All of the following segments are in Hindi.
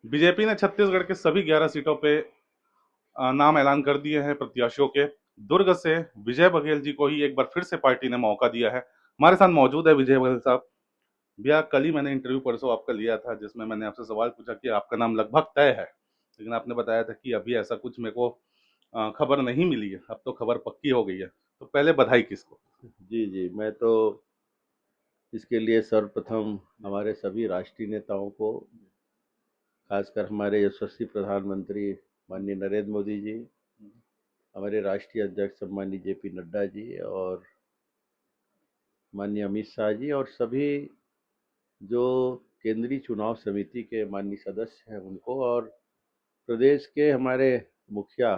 बीजेपी ने छत्तीसगढ़ के सभी 11 सीटों पे नाम ऐलान कर दिए हैं प्रत्याशियों के। दुर्ग से विजय बघेल जी को ही एक बार फिर से पार्टी ने मौका दिया है। हमारे साथ मौजूद है विजय बघेल साहब। भैया, कल ही मैंने इंटरव्यू परसों आपका लिया था जिसमें मैंने आपसे सवाल पूछा कि आपका नाम लगभग तय है, लेकिन आपने बताया था कि अभी ऐसा कुछ मेरे को खबर नहीं मिली है। अब तो खबर पक्की हो गई है, तो पहले बधाई किसको। जी, जी। मैं तो इसके लिए सर्वप्रथम हमारे सभी राष्ट्रीय नेताओं को, खासकर हमारे यशस्वी प्रधानमंत्री माननीय नरेंद्र मोदी जी, हमारे राष्ट्रीय अध्यक्ष सम्माननीय जेपी नड्डा जी और माननीय अमित शाह जी और सभी जो केंद्रीय चुनाव समिति के माननीय सदस्य हैं उनको, और प्रदेश के हमारे मुखिया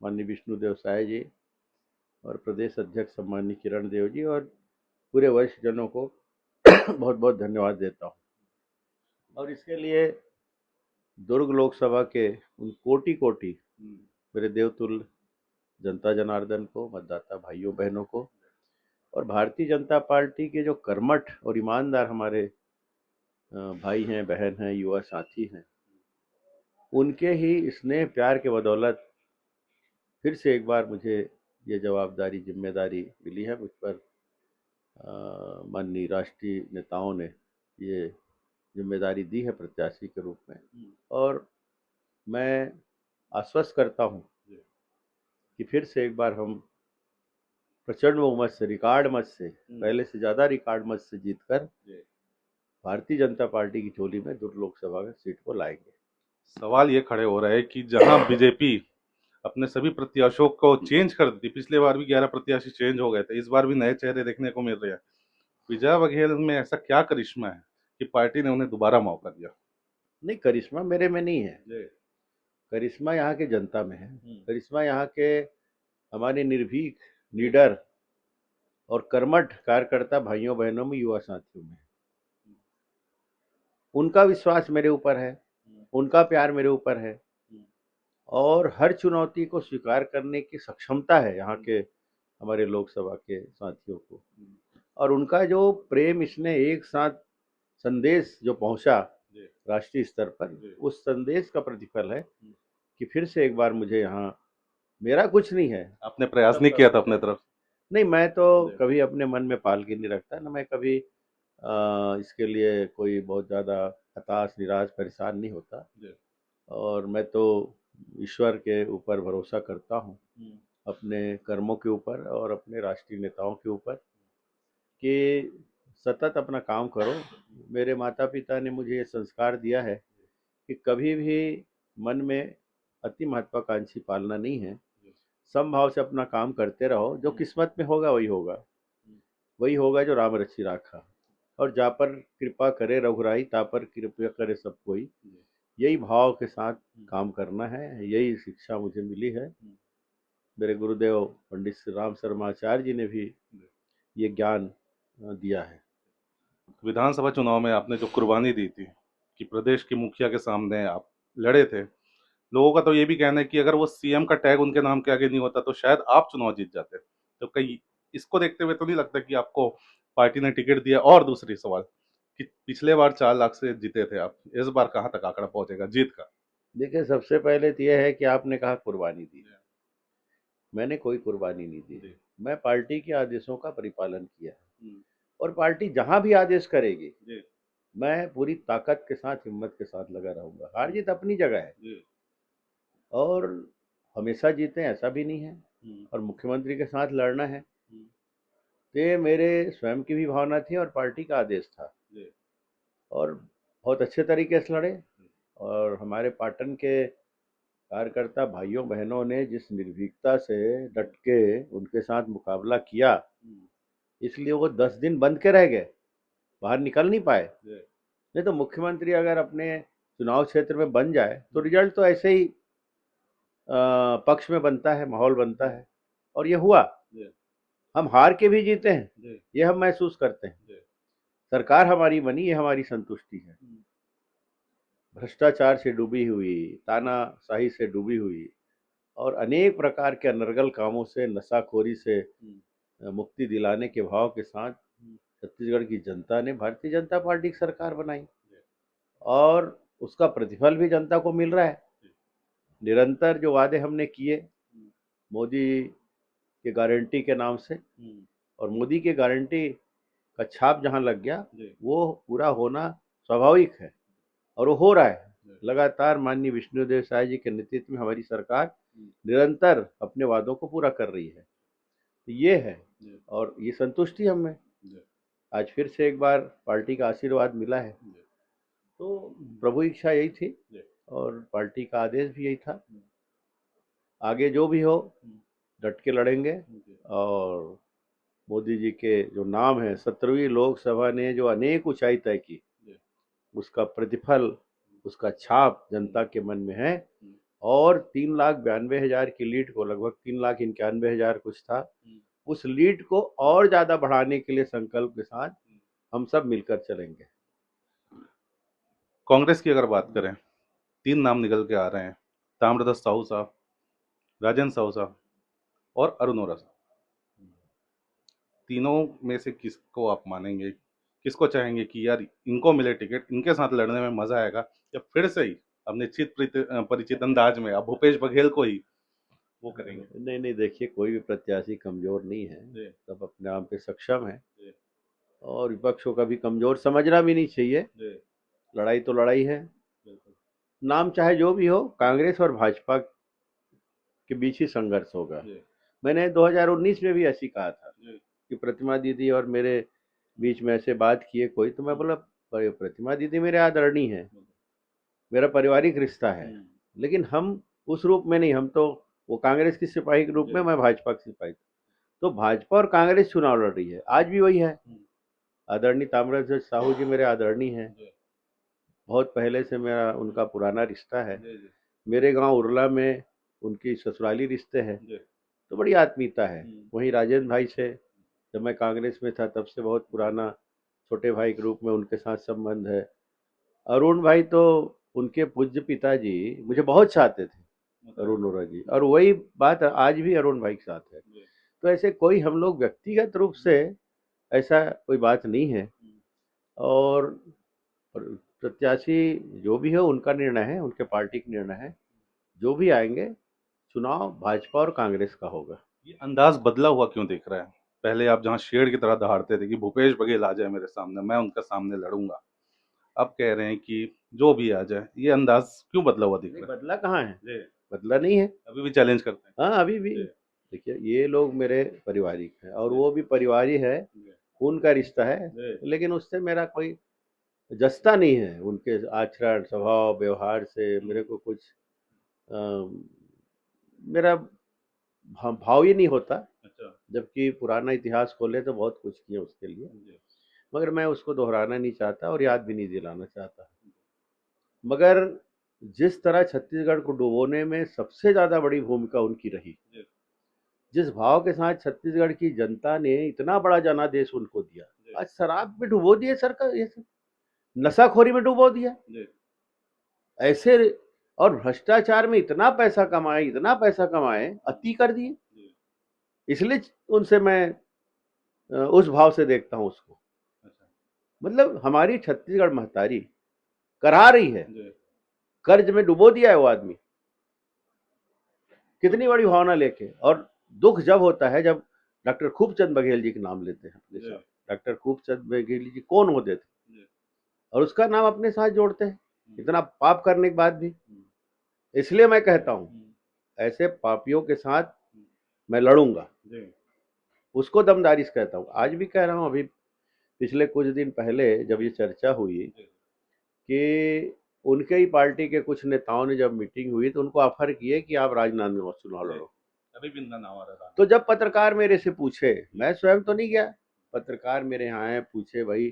माननीय विष्णुदेव साय जी और प्रदेश अध्यक्ष सम्माननीय किरण देव जी और पूरे वरिष्ठ जनों को बहुत बहुत धन्यवाद देता हूँ। और इसके लिए दुर्ग लोकसभा के उन कोटि कोटि मेरे देवतुल्य जनता जनार्दन को, मतदाता भाइयों बहनों को, और भारतीय जनता पार्टी के जो कर्मठ और ईमानदार हमारे भाई हैं, बहन हैं, युवा साथी हैं, उनके ही स्नेह प्यार के बदौलत फिर से एक बार मुझे ये जवाबदारी, जिम्मेदारी मिली है। मुझ पर माननीय राष्ट्रीय नेताओं ने ये जिम्मेदारी दी है प्रत्याशी के रूप में, और मैं आश्वस्त करता हूँ कि फिर से एक बार हम प्रचंड बहुमत से, रिकॉर्ड मत से, पहले से ज़्यादा रिकॉर्ड मत से जीतकर भारतीय जनता पार्टी की झोली में दुर्ग लोकसभा में सीट को लाएंगे। सवाल ये खड़े हो रहे हैं कि जहां बीजेपी अपने सभी प्रत्याशियों को चेंज कर दी, पिछले बार भी 11 प्रत्याशी चेंज हो गए थे, इस बार भी नए चेहरे देखने को मिल रहे हैं। विजय बघेल में ऐसा क्या करिश्मा है कि पार्टी ने उन्हें दोबारा मौका दिया। नहीं, करिश्मा मेरे में नहीं है, करिश्मा यहाँ के जनता में है। करिश्मा यहाँ के हमारे निर्भीक, निडर और कर्मठ कार्यकर्ता भाइयों बहनों में, युवा साथियों में। उनका विश्वास मेरे ऊपर है, उनका प्यार मेरे ऊपर है, और हर चुनौती को स्वीकार करने की सक्षमता है यहाँ के हमारे लोकसभा के साथियों को। और उनका जो प्रेम, इसने एक साथ संदेश जो पहुंचा राष्ट्रीय स्तर पर, उस संदेश का प्रतिफल है कि फिर से एक बार मुझे यहाँ, मेरा कुछ नहीं है। आपने प्रयास नहीं किया था अपने तरफ नहीं, मैं तो कभी अपने मन में पालकी नहीं रखता, ना मैं कभी इसके लिए कोई बहुत ज़्यादा हताश, निराश, परेशान नहीं होता। और मैं तो ईश्वर के ऊपर भरोसा करता हूँ, अपने कर्मों के ऊपर और अपने राष्ट्रीय नेताओं के ऊपर, कि सतत अपना काम करो। मेरे माता पिता ने मुझे ये संस्कार दिया है कि कभी भी मन में अति महत्वाकांक्षी पालना नहीं है। समभाव से अपना काम करते रहो, जो किस्मत में होगा वही होगा, वही होगा जो राम रचि राखा। और जा पर कृपा करे रघुराई, ता पर कृपया करे सब कोई। यही भाव के साथ काम करना है, यही शिक्षा मुझे मिली है। मेरे गुरुदेव पंडित श्री राम शर्माचार्य जी ने भी ये ज्ञान दिया है। विधानसभा चुनाव में आपने जो कुर्बानी दी थी कि प्रदेश के मुखिया के सामने आप लड़े थे, लोगों का तो ये भी कहना है कि अगर वो सीएम का टैग उनके नाम के आगे नहीं होता तो शायद आप चुनाव जीत जाते। तो कई इसको देखते हुए तो नहीं लगता कि आपको पार्टी ने टिकट दिया। और दूसरी सवाल कि पिछले बार 4 लाख से जीते थे आप, इस बार कहां तक आंकड़ा पहुंचेगा जीत का। देखिए, सबसे पहले तो यह है कि आपने कहा कुर्बानी दी, मैंने कोई कुर्बानी नहीं दी। मैं पार्टी के आदेशों का परिपालन किया है, और पार्टी जहां भी आदेश करेगी मैं पूरी ताकत के साथ, हिम्मत के साथ लगा रहूंगा। हार जीत अपनी जगह है, और हमेशा जीते ऐसा भी नहीं है, और मुख्यमंत्री के साथ लड़ना है, तो ये मेरे स्वयं की भी भावना थी और पार्टी का आदेश था। और बहुत अच्छे तरीके से लड़े, और हमारे पाटन के कार्यकर्ता भाइयों बहनों ने जिस निर्भीकता से डट के उनके साथ मुकाबला किया, इसलिए वो 10 दिन बंद के रह गए, बाहर निकल नहीं पाए। नहीं तो मुख्यमंत्री अगर अपने चुनाव क्षेत्र में बन जाए तो रिजल्ट तो ऐसे ही पक्ष में बनता है, माहौल बनता है, और ये हुआ। हम हार के भी जीते हैं, ये हम महसूस करते हैं। सरकार हमारी बनी, ये हमारी संतुष्टि है। भ्रष्टाचार से डूबी हुई, तानाशाही से डूबी हुई, और अनेक प्रकार के अनर्गल कामों से, नशाखोरी से मुक्ति दिलाने के भाव के साथ छत्तीसगढ़ की जनता ने भारतीय जनता पार्टी की सरकार बनाई। और उसका प्रतिफल भी जनता को मिल रहा है। निरंतर जो वादे हमने किए मोदी के गारंटी के नाम से, और मोदी के गारंटी का छाप जहां लग गया वो पूरा होना स्वाभाविक है, और वो हो रहा है। लगातार माननीय विष्णुदेव साय जी के नेतृत्व में हमारी सरकार निरंतर अपने वादों को पूरा कर रही है। तो ये है, और ये संतुष्टि हमें आज फिर से एक बार पार्टी का आशीर्वाद मिला है। तो प्रभु इच्छा यही थी और पार्टी का आदेश भी यही था। आगे जो भी हो डट के लड़ेंगे, और मोदी जी के जो नाम है, 17वीं लोकसभा ने जो अनेक ऊंचाई तय की, उसका प्रतिफल, उसका छाप जनता के मन में है। और 3,92,000 की लीड को, लगभग 3,91,000 कुछ था, उस लीड को और ज्यादा बढ़ाने के लिए संकल्प के साथ हम सब मिलकर चलेंगे। कांग्रेस की अगर बात करें, 3 नाम निकल के आ रहे हैं, ताम्रध्वज साहू साहब, राजेंद्र साहू साहब और अरुण वोरा साहब। तीनों में से किसको आप मानेंगे, किसको चाहेंगे कि यार इनको मिले टिकट, इनके साथ लड़ने में मजा आएगा, या फिर से ही अपने परिचित अंदाज में अब भूपेश बघेल को ही वो करेंगे? नहीं, देखिए, कोई भी प्रत्याशी कमजोर नहीं है, सब अपने आप पे सक्षम है, और विपक्ष को कभी कमजोर समझना भी नहीं चाहिए। लड़ाई तो लड़ाई है, नाम चाहे जो भी हो, कांग्रेस और भाजपा के बीच ही संघर्ष होगा। मैंने 2019 में भी ऐसी कहा था कि प्रतिमा दीदी और मेरे बीच में ऐसे बात किए कोई, तो मैं बोला प्रतिमा दीदी मेरे आदरणीय है, मेरा पारिवारिक रिश्ता है, लेकिन हम उस रूप में नहीं, हम तो वो कांग्रेस की सिपाही के रूप में, मैं भाजपा की सिपाही। तो भाजपा और कांग्रेस चुनाव लड़ रही है, आज भी वही है। आदरणीय ताम्रध्वज साहू जी मेरे आदरणीय हैं, बहुत पहले से मेरा उनका पुराना रिश्ता है। मेरे गांव उरला में उनकी ससुराली रिश्ते हैं, तो बड़ी आत्मीयता है। वहीं राजेंद्र भाई से जब मैं कांग्रेस में था तब से बहुत पुराना छोटे भाई के रूप में उनके साथ संबंध है। अरुण भाई तो उनके पूज्य पिताजी मुझे बहुत चाहते थे, अरुण वोरा जी, और वही बात आज भी अरुण भाई के साथ है। तो ऐसे कोई हम लोग व्यक्तिगत रूप से ऐसा कोई बात नहीं है, और प्रत्याशी जो भी हो उनका निर्णय है, उनके पार्टी का निर्णय है। जो भी आएंगे, चुनाव भाजपा और कांग्रेस का होगा। ये अंदाज बदला हुआ क्यों दिख रहा है? पहले आप जहां शेर की तरह दहाड़ते थे कि भूपेश बघेल आ जाए मेरे सामने, मैं उनके सामने लड़ूंगा, अब कह रहे हैं कि जो भी आ जाए। ये अंदाज क्यों बदला हुआ दिख रहा है? बदला कहाँ है, बदला नहीं है, अभी भी चैलेंज करते हैं? हाँ अभी भी। देखिए, ये लोग मेरे पारिवारिक हैं, और वो भी परिवारी है, खून का रिश्ता है, लेकिन उससे मेरा कोई जस्ता नहीं है। उनके आचरण, स्वभाव, व्यवहार से मेरे को कुछ मेरा भाव ही नहीं होता। जबकि पुराना इतिहास खोले तो बहुत कुछ किए उसके लिए, मगर मैं उसको दोहराना नहीं चाहता और याद भी नहीं दिलाना चाहता। मगर जिस तरह छत्तीसगढ़ को डुबोने में सबसे ज्यादा बड़ी भूमिका उनकी रही, जिस भाव के साथ छत्तीसगढ़ की जनता ने इतना बड़ा जनादेश उनको दिया, आज शराब में डुबो दिए सरकार, ये सब नशाखोरी में डुबो दिया ऐसे, और भ्रष्टाचार में इतना पैसा कमाए, इतना पैसा कमाए, अति कर दिए। इसलिए उनसे मैं उस भाव से देखता हूं उसको। मतलब हमारी छत्तीसगढ़ महतारी करा रही है, कर्ज में डुबो दिया है वो आदमी, कितनी बड़ी भावना लेके। और दुख जब होता है जब डॉक्टर खूबचंद बघेल जी का नाम लेते हैं अपने साथ। डॉक्टर खूबचंद बघेल जी कौन होते थे, और उसका नाम अपने साथ जोड़ते हैं, इतना पाप करने के बाद भी। इसलिए मैं कहता हूं, ऐसे पापियों के साथ मैं लड़ूंगा, उसको दमदारी से कहता हूं, आज भी कह रहा हूं। अभी पिछले कुछ दिन पहले जब ये चर्चा हुई कि उनके ही पार्टी के कुछ नेताओं ने जब मीटिंग हुई तो उनको ऑफर किए कि आप राजनांदगांव चुनाव लड़ो, अभी भी इनका नाम आ रहा था। तो जब पत्रकार मेरे से पूछे, मैं स्वयं तो नहीं गया, पत्रकार मेरे यहाँ आए, पूछे भाई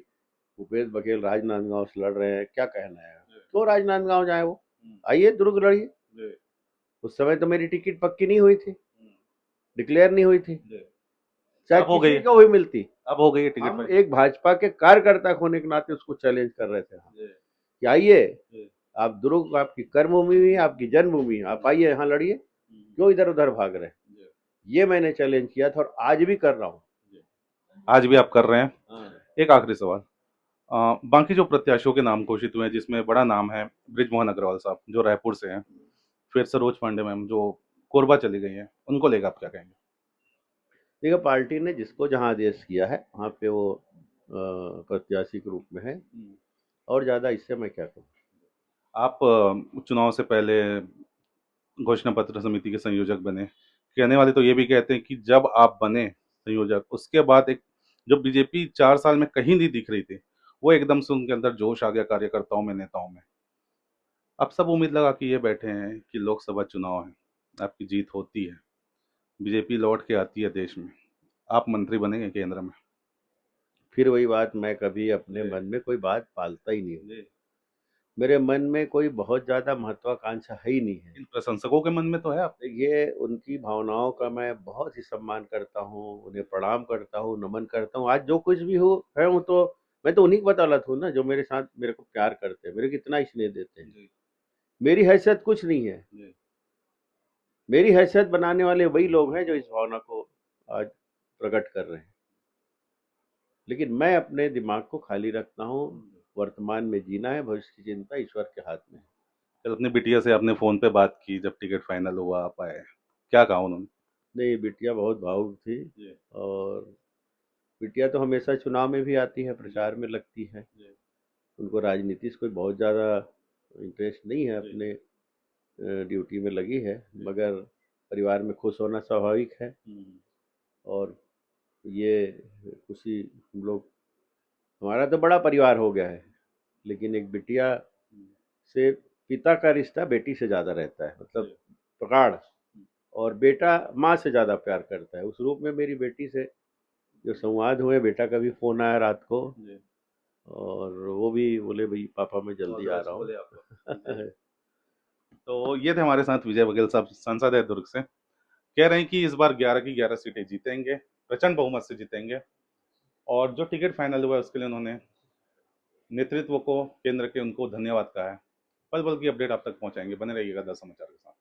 भूपेश बघेल राजनांदगांव से लड़ रहे हैं, क्या कहना है, तो राजनांदगांव जाए, वो आइए दुर्ग लड़िए। उस समय तो मेरी टिकट पक्की नहीं हुई थी, डिक्लेयर नहीं हुई थी, चाहे हो गई को भी मिलती। अब हो गई टिकट। हम एक भाजपा के कार्यकर्ता होने के नाते उसको चैलेंज कर रहे थे कि आइए, आप दुर्ग, आपकी कर्मभूमि है, आपकी जन्मभूमि है, आप आइए यहाँ लड़िए, क्यों इधर उधर भाग रहे हैं। ये मैंने चैलेंज किया था और आज भी कर रहा हूँ। आज भी आप कर रहे हैं। एक आखिरी सवाल, बाकी जो प्रत्याशियों के नाम घोषित हुए हैं, जिसमें बड़ा नाम है बृजमोहन अग्रवाल साहब, जो रायपुर से हैं, फिर सरोज पांडे मैम जो कोरबा चली गई हैं, उनको लेकर आप क्या कहेंगे? देखिए, पार्टी ने जिसको जहाँ आदेश किया है वहाँ पे वो प्रत्याशी के रूप में है, और ज़्यादा इससे मैं क्या कहूँ। आप चुनाव से पहले घोषणा पत्र समिति के संयोजक बने। कहने वाले तो ये भी कहते हैं कि जब आप बने संयोजक, उसके बाद एक जो बीजेपी 4 साल में कहीं नहीं दिख रही थी, वो एकदम से उनके अंदर जोश आ गया कार्यकर्ताओं में, नेताओं में। अब सब उम्मीद लगा के ये बैठे हैं कि लोकसभा चुनाव है, आपकी जीत होती है, बीजेपी लौट के आती है देश में, आप मंत्री बनेंगे केंद्र में। फिर वही बात, मैं कभी अपने जी मन में कोई बात पालता ही नहीं हूँ। जी। मेरे मन में कोई बहुत ज़्यादा महत्वाकांक्षा है ही नहीं है। इन प्रशंसकों के मन में तो है आप। देखिए, उनकी भावनाओं का मैं बहुत ही सम्मान करता हूँ, उन्हें प्रणाम करता हूँ, नमन करता हूँ। आज जो कुछ भी हो है वो तो मैं तो उन्हीं की बदौलत हूँ ना, जो मेरे साथ मेरे को प्यार करते हैं, मेरे को इतना स्नेह देते हैं। जी मेरी हैसियत कुछ नहीं है। जी। मेरी हैसियत बनाने वाले वही लोग हैं जो इस भावना को आज प्रकट कर रहे हैं। लेकिन मैं अपने दिमाग को खाली रखता हूँ। वर्तमान में जीना है, भविष्य की चिंता ईश्वर के हाथ में है। कल अपनी बिटिया से आपने फोन पे बात की जब टिकट फाइनल हुआ, आप आए, क्या कहा उन्होंने? नहीं, बिटिया बहुत भावुक थी। जी और बिटिया तो हमेशा चुनाव में भी आती है, जी प्रचार में लगती है। जी उनको राजनीति से कोई बहुत ज़्यादा इंटरेस्ट नहीं है, जी अपने ड्यूटी में लगी है। जी। मगर परिवार में खुश होना स्वाभाविक है। हम्म। और ये खुशी हम लोग, हमारा तो बड़ा परिवार हो गया है, लेकिन एक बिटिया से पिता का रिश्ता बेटी से ज़्यादा रहता है, मतलब जी प्रगाढ़। और बेटा माँ से ज़्यादा प्यार करता है। उस रूप में मेरी बेटी से जो संवाद हुए, बेटा का भी फ़ोन आया रात को, जी। और वो भी बोले भाई पापा मैं ऑल जल्दी द आ बेस्ट रहा बोले आपको। जी। हूँ। तो ये थे हमारे साथ विजय बघेल साहब, सांसद है दुर्ग से। कह रहे हैं कि इस बार 11 की 11 सीटें जीतेंगे, प्रचंड बहुमत से जीतेंगे। और जो टिकट फाइनल हुआ है उसके लिए उन्होंने नेतृत्व को, केंद्र के, उनको धन्यवाद कहा है। पल पल की अपडेट आप तक पहुंचाएंगे, बने रहिएगा 10 समाचार के साथ।